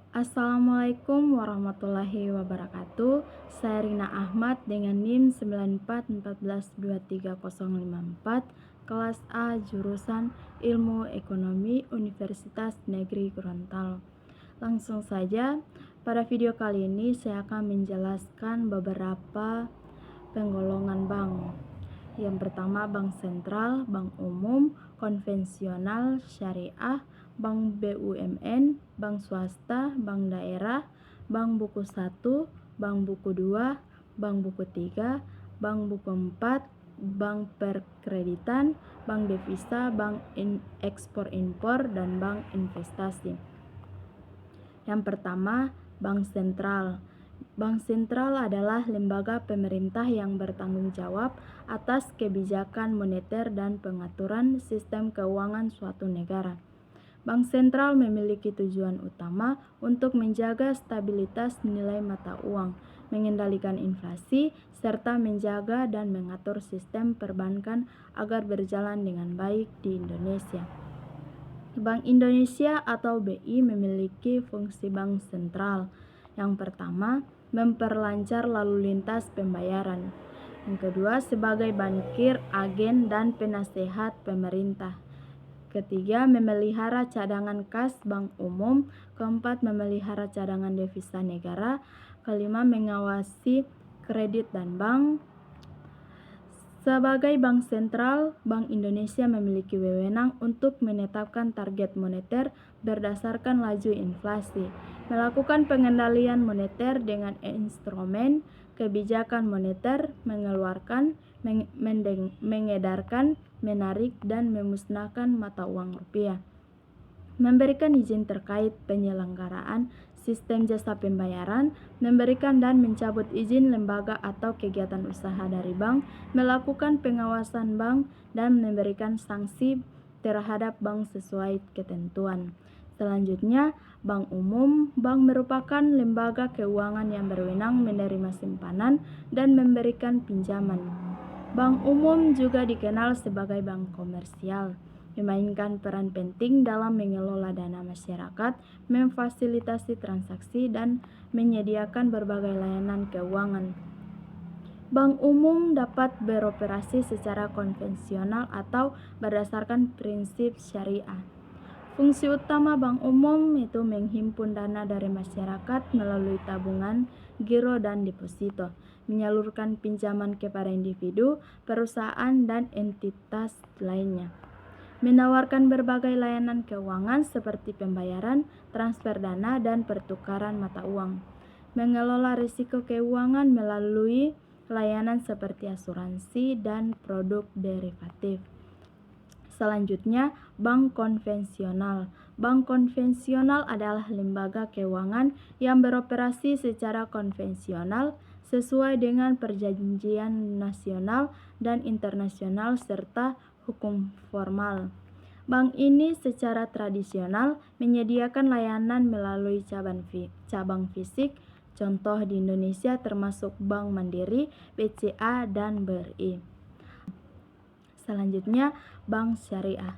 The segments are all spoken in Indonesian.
Assalamualaikum warahmatullahi wabarakatuh. Saya Rina Ahmad dengan NIM 94142354, kelas A jurusan Ilmu Ekonomi Universitas Negeri Gorontalo. Langsung saja, pada video kali ini saya akan menjelaskan beberapa penggolongan bank. Yang pertama, bank sentral, bank umum, konvensional, syariah, bank BUMN, bank swasta, bank daerah, bank buku 1, bank buku 2, bank buku 3, bank buku 4, bank perkreditan, bank devisa, bank ekspor impor, dan bank investasi. Yang pertama, bank sentral. Bank sentral adalah lembaga pemerintah yang bertanggung jawab atas kebijakan moneter dan pengaturan sistem keuangan suatu negara. Bank sentral memiliki tujuan utama untuk menjaga stabilitas nilai mata uang, mengendalikan inflasi, serta menjaga dan mengatur sistem perbankan agar berjalan dengan baik di Indonesia. Bank Indonesia atau BI memiliki fungsi bank sentral. Yang pertama, memperlancar lalu lintas pembayaran. Yang kedua, sebagai bankir, agen, dan penasehat pemerintah. Ketiga, memelihara cadangan kas bank umum. Keempat, memelihara cadangan devisa negara. Kelima, mengawasi kredit dan bank. Sebagai bank sentral, Bank Indonesia memiliki wewenang untuk menetapkan target moneter berdasarkan laju inflasi, melakukan pengendalian moneter dengan instrumen kebijakan moneter, mengeluarkan, mengedarkan, menarik, dan memusnahkan mata uang rupiah, memberikan izin terkait penyelenggaraan sistem jasa pembayaran, memberikan dan mencabut izin lembaga atau kegiatan usaha dari bank, melakukan pengawasan bank, dan memberikan sanksi terhadap bank sesuai ketentuan. Selanjutnya, bank umum. Bank merupakan lembaga keuangan yang berwenang menerima simpanan dan memberikan pinjaman. Bank umum juga dikenal sebagai bank komersial, memainkan peran penting dalam mengelola dana masyarakat, memfasilitasi transaksi, dan menyediakan berbagai layanan keuangan. Bank umum dapat beroperasi secara konvensional atau berdasarkan prinsip syariah. Fungsi utama bank umum itu menghimpun dana dari masyarakat melalui tabungan, giro, dan deposito, menyalurkan pinjaman kepada individu, perusahaan, dan entitas lainnya, menawarkan berbagai layanan keuangan seperti pembayaran, transfer dana, dan pertukaran mata uang, mengelola risiko keuangan melalui layanan seperti asuransi dan produk derivatif. Selanjutnya, bank konvensional. Bank konvensional adalah lembaga keuangan yang beroperasi secara konvensional sesuai dengan perjanjian nasional dan internasional serta hukum formal. Bank ini secara tradisional menyediakan layanan melalui cabang fisik, contoh di Indonesia termasuk Bank Mandiri, BCA, dan BRI. Selanjutnya, bank syariah.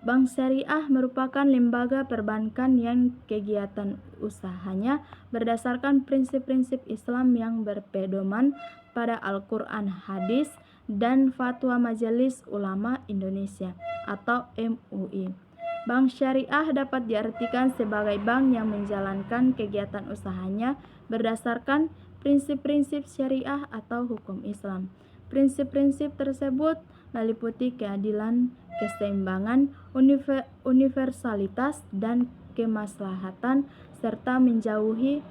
Bank syariah merupakan lembaga perbankan yang kegiatan usahanya berdasarkan prinsip-prinsip Islam yang berpedoman pada Al-Quran, hadis, dan fatwa Majelis Ulama Indonesia atau MUI. Bank syariah dapat diartikan sebagai bank yang menjalankan kegiatan usahanya berdasarkan prinsip-prinsip syariah atau hukum Islam. Prinsip-prinsip tersebut meliputi keadilan, keseimbangan, universalitas, dan kemaslahatan, serta menjauhi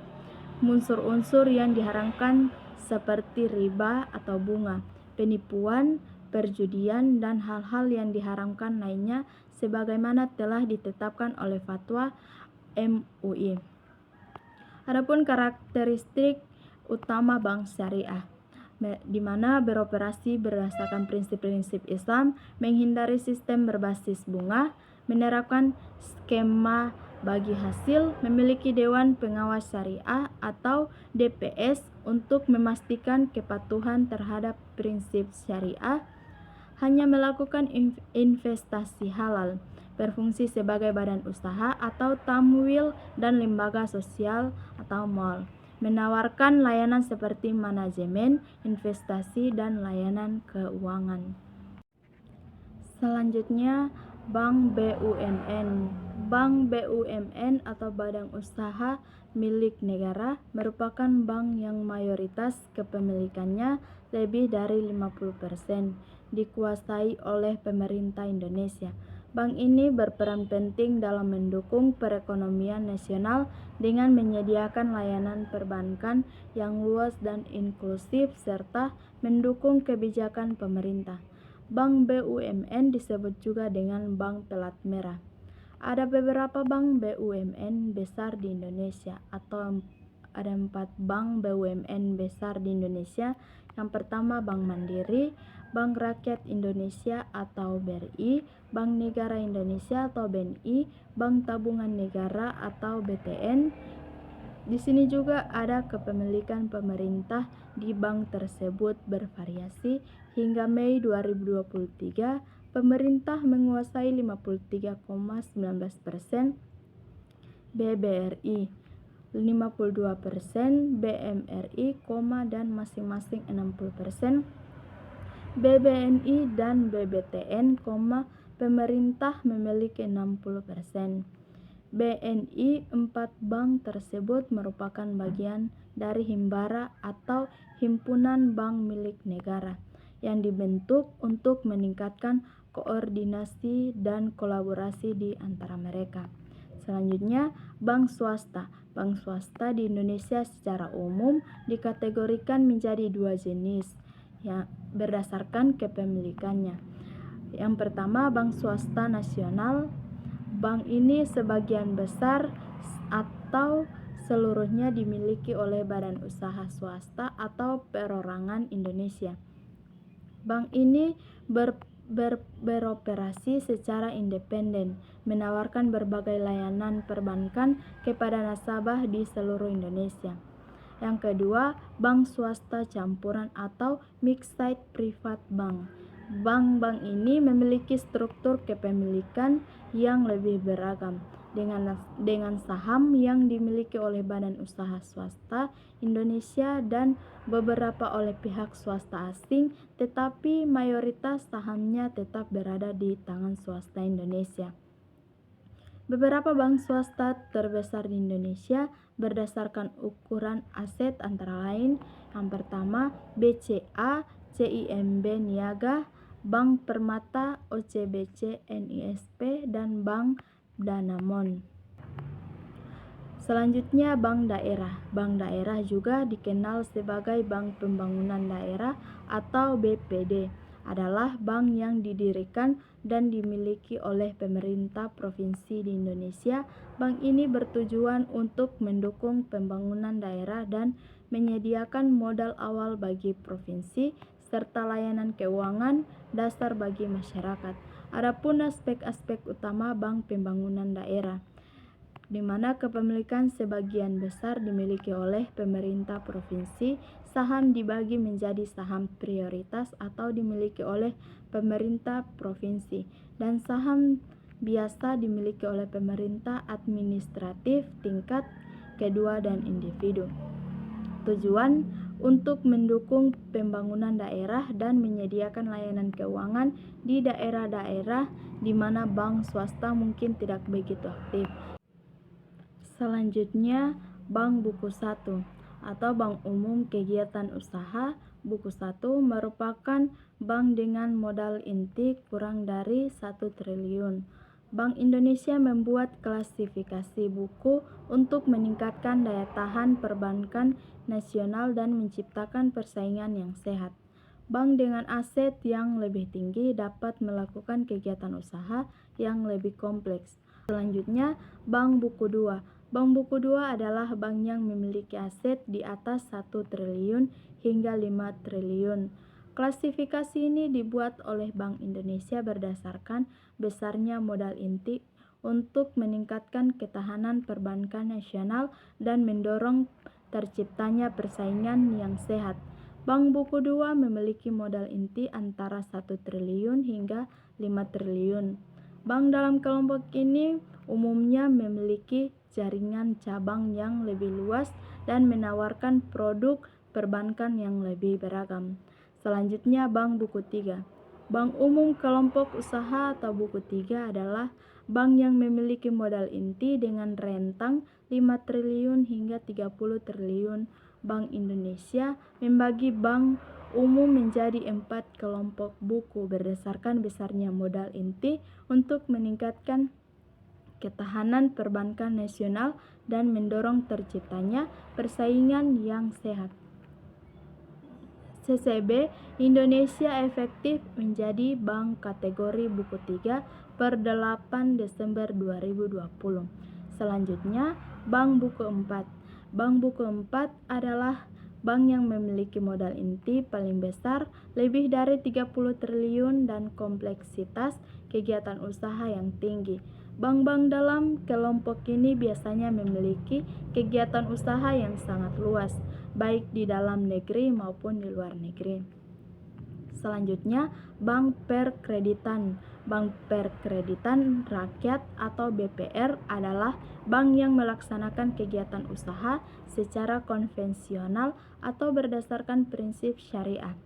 unsur-unsur yang diharamkan seperti riba atau bunga, penipuan, perjudian, dan hal-hal yang diharamkan lainnya sebagaimana telah ditetapkan oleh fatwa MUI. Adapun karakteristik utama bank syariah, di mana beroperasi berdasarkan prinsip-prinsip Islam, menghindari sistem berbasis bunga, menerapkan skema bagi hasil, memiliki Dewan Pengawas Syariah atau DPS untuk memastikan kepatuhan terhadap prinsip syariah, hanya melakukan investasi halal, berfungsi sebagai badan usaha atau tamwil dan lembaga sosial atau mall, menawarkan layanan seperti manajemen, investasi, dan layanan keuangan. Selanjutnya, Bank BUMN. Bank BUMN atau Badan Usaha Milik Negara merupakan bank yang mayoritas kepemilikannya lebih dari 50% dikuasai oleh pemerintah Indonesia. Bank ini berperan penting dalam mendukung perekonomian nasional dengan menyediakan layanan perbankan yang luas dan inklusif serta mendukung kebijakan pemerintah. Bank BUMN disebut juga dengan bank pelat merah. Ada beberapa bank BUMN besar di Indonesia atau ada 4 bank BUMN besar di Indonesia. Yang pertama Bank Mandiri, Bank Rakyat Indonesia atau BRI, Bank Negara Indonesia atau BNI, Bank Tabungan Negara atau BTN. Di sini juga ada kepemilikan pemerintah di bank tersebut bervariasi. Hingga Mei 2023, pemerintah menguasai 53,19%, BBRI 52%, BMRI, dan masing-masing 60%, BBNI dan BBTN, pemerintah memiliki 60%. BNI, 4 bank tersebut merupakan bagian dari Himbara atau Himpunan Bank Milik Negara yang dibentuk untuk meningkatkan koordinasi dan kolaborasi di antara mereka. Selanjutnya, bank swasta. Bank swasta di Indonesia secara umum dikategorikan menjadi 2 jenis yang berdasarkan kepemilikannya. Yang pertama, bank swasta nasional. Bank ini sebagian besar atau seluruhnya dimiliki oleh badan usaha swasta atau perorangan Indonesia. Bank ini beroperasi secara independen, menawarkan berbagai layanan perbankan kepada nasabah di seluruh Indonesia. Yang kedua, bank swasta campuran atau mixed private bank. Bank-bank ini memiliki struktur kepemilikan yang lebih beragam, dengan saham yang dimiliki oleh badan usaha swasta Indonesia dan beberapa oleh pihak swasta asing, tetapi mayoritas sahamnya tetap berada di tangan swasta Indonesia. Beberapa bank swasta terbesar di Indonesia berdasarkan ukuran aset antara lain: yang pertama BCA, CIMB Niaga, Bank Permata, OCBC, NISP, dan Bank Danamon. Selanjutnya bank daerah. Bank daerah juga dikenal sebagai Bank Pembangunan Daerah atau BPD, adalah bank yang didirikan dan dimiliki oleh pemerintah provinsi di Indonesia. Bank ini bertujuan untuk mendukung pembangunan daerah dan menyediakan modal awal bagi provinsi serta layanan keuangan dasar bagi masyarakat. Adapun aspek-aspek utama Bank Pembangunan Daerah, di mana kepemilikan sebagian besar dimiliki oleh pemerintah provinsi, saham dibagi menjadi saham prioritas atau dimiliki oleh pemerintah provinsi, dan saham biasa dimiliki oleh pemerintah administratif tingkat kedua dan individu. Tujuan untuk mendukung pembangunan daerah dan menyediakan layanan keuangan di daerah-daerah di mana bank swasta mungkin tidak begitu aktif. Selanjutnya, Bank Buku 1 atau Bank Umum Kegiatan Usaha. Buku 1 merupakan bank dengan modal inti kurang dari 1 triliun. Bank Indonesia membuat klasifikasi buku untuk meningkatkan daya tahan perbankan nasional dan menciptakan persaingan yang sehat. Bank dengan aset yang lebih tinggi dapat melakukan kegiatan usaha yang lebih kompleks. Selanjutnya, Bank Buku 2. Bank Buku 2 adalah bank yang memiliki aset di atas 1 triliun hingga 5 triliun. Klasifikasi ini dibuat oleh Bank Indonesia berdasarkan besarnya modal inti untuk meningkatkan ketahanan perbankan nasional dan mendorong terciptanya persaingan yang sehat. Bank Buku 2 memiliki modal inti antara 1 triliun hingga 5 triliun. Bank dalam kelompok ini umumnya memiliki jaringan cabang yang lebih luas dan menawarkan produk perbankan yang lebih beragam. Selanjutnya, bank buku 3. Bank umum kelompok usaha atau buku 3 adalah bank yang memiliki modal inti dengan rentang 5 triliun hingga 30 triliun. Bank Indonesia membagi bank umum menjadi 4 kelompok buku berdasarkan besarnya modal inti untuk meningkatkan ketahanan perbankan nasional dan mendorong terciptanya persaingan yang sehat. CCB Indonesia efektif menjadi bank kategori buku 3 per 8 Desember 2020. Selanjutnya, bank buku 4. Bank buku 4 adalah bank yang memiliki modal inti paling besar, lebih dari 30 triliun dan kompleksitas kegiatan usaha yang tinggi. Bank-bank dalam kelompok ini biasanya memiliki kegiatan usaha yang sangat luas, baik di dalam negeri maupun di luar negeri. Selanjutnya, bank perkreditan. Bank perkreditan rakyat atau BPR adalah bank yang melaksanakan kegiatan usaha secara konvensional atau berdasarkan prinsip syariah,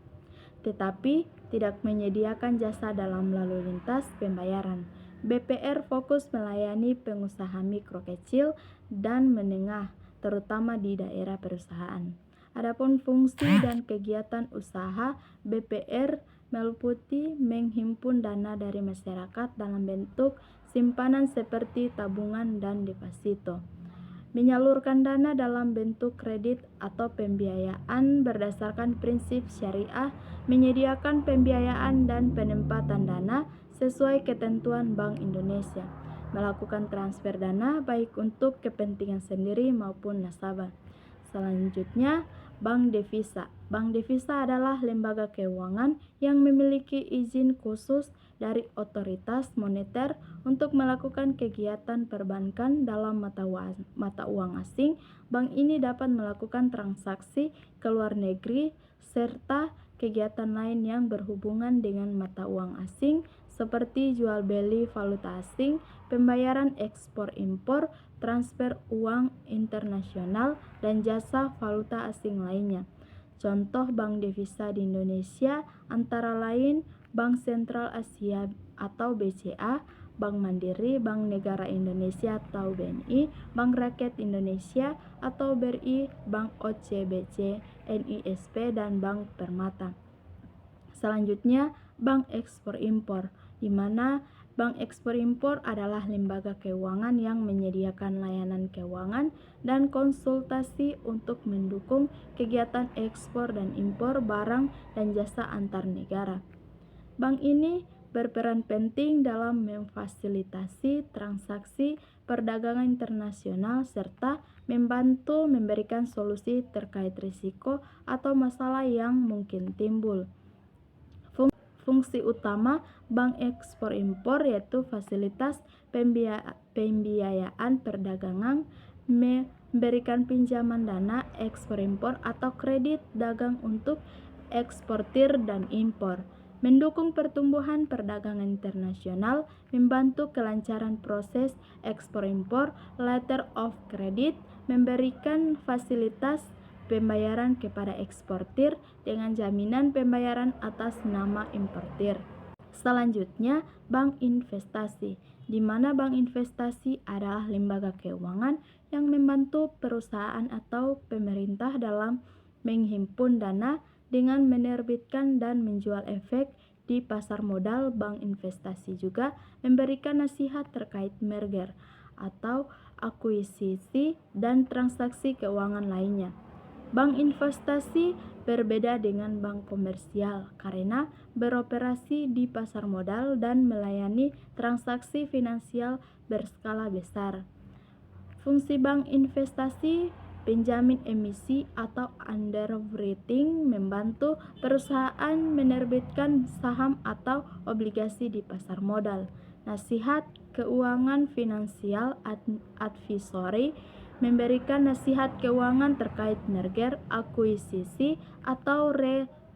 tetapi tidak menyediakan jasa dalam lalu lintas pembayaran. BPR fokus melayani pengusaha mikro kecil dan menengah, terutama di daerah perusahaan. Adapun fungsi dan kegiatan usaha BPR meliputi menghimpun dana dari masyarakat dalam bentuk simpanan seperti tabungan dan deposito, menyalurkan dana dalam bentuk kredit atau pembiayaan berdasarkan prinsip syariah, menyediakan pembiayaan dan penempatan dana sesuai ketentuan Bank Indonesia, melakukan transfer dana baik untuk kepentingan sendiri maupun nasabah. Selanjutnya, bank devisa. Bank devisa adalah lembaga keuangan yang memiliki izin khusus dari otoritas moneter untuk melakukan kegiatan perbankan dalam mata uang asing. Bank ini dapat melakukan transaksi ke luar negeri serta kegiatan lain yang berhubungan dengan mata uang asing seperti jual beli valuta asing, pembayaran ekspor impor, transfer uang internasional, dan jasa valuta asing lainnya. Contoh bank devisa di Indonesia antara lain Bank Sentral Asia atau BCA, Bank Mandiri, Bank Negara Indonesia atau BNI, Bank Rakyat Indonesia atau BRI, Bank OCBC, NISP, dan Bank Permata. Selanjutnya, Bank Ekspor Impor, di mana Bank Ekspor Impor adalah lembaga keuangan yang menyediakan layanan keuangan dan konsultasi untuk mendukung kegiatan ekspor dan impor barang dan jasa antar negara. Bank ini berperan penting dalam memfasilitasi transaksi perdagangan internasional serta membantu memberikan solusi terkait risiko atau masalah yang mungkin timbul. Fungsi utama Bank Ekspor Impor yaitu fasilitas pembiayaan perdagangan, memberikan pinjaman dana ekspor impor atau kredit dagang untuk eksportir dan impor, mendukung pertumbuhan perdagangan internasional, membantu kelancaran proses ekspor impor, letter of credit, memberikan fasilitas pembayaran kepada eksportir dengan jaminan pembayaran atas nama importir. Selanjutnya, bank investasi, di mana bank investasi adalah lembaga keuangan yang membantu perusahaan atau pemerintah dalam menghimpun dana dengan menerbitkan dan menjual efek di pasar modal. Bank investasi juga memberikan nasihat terkait merger atau akuisisi dan transaksi keuangan lainnya. Bank investasi berbeda dengan bank komersial karena beroperasi di pasar modal dan melayani transaksi finansial berskala besar. Fungsi bank investasi penjamin emisi atau underwriting, membantu perusahaan menerbitkan saham atau obligasi di pasar modal. Nasihat keuangan finansial advisory, memberikan nasihat keuangan terkait merger, akuisisi, atau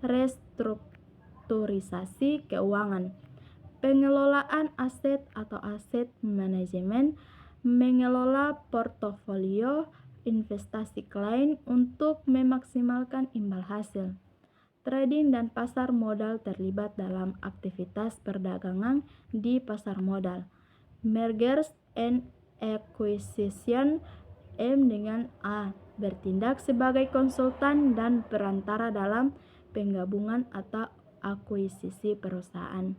restrukturisasi keuangan. pengelolaan aset atau aset manajemen, mengelola portofolio investasi klien untuk memaksimalkan imbal hasil. Trading dan pasar modal terlibat dalam aktivitas perdagangan di pasar modal. Mergers and acquisition, M dengan A, bertindak sebagai konsultan dan perantara dalam penggabungan atau akuisisi perusahaan.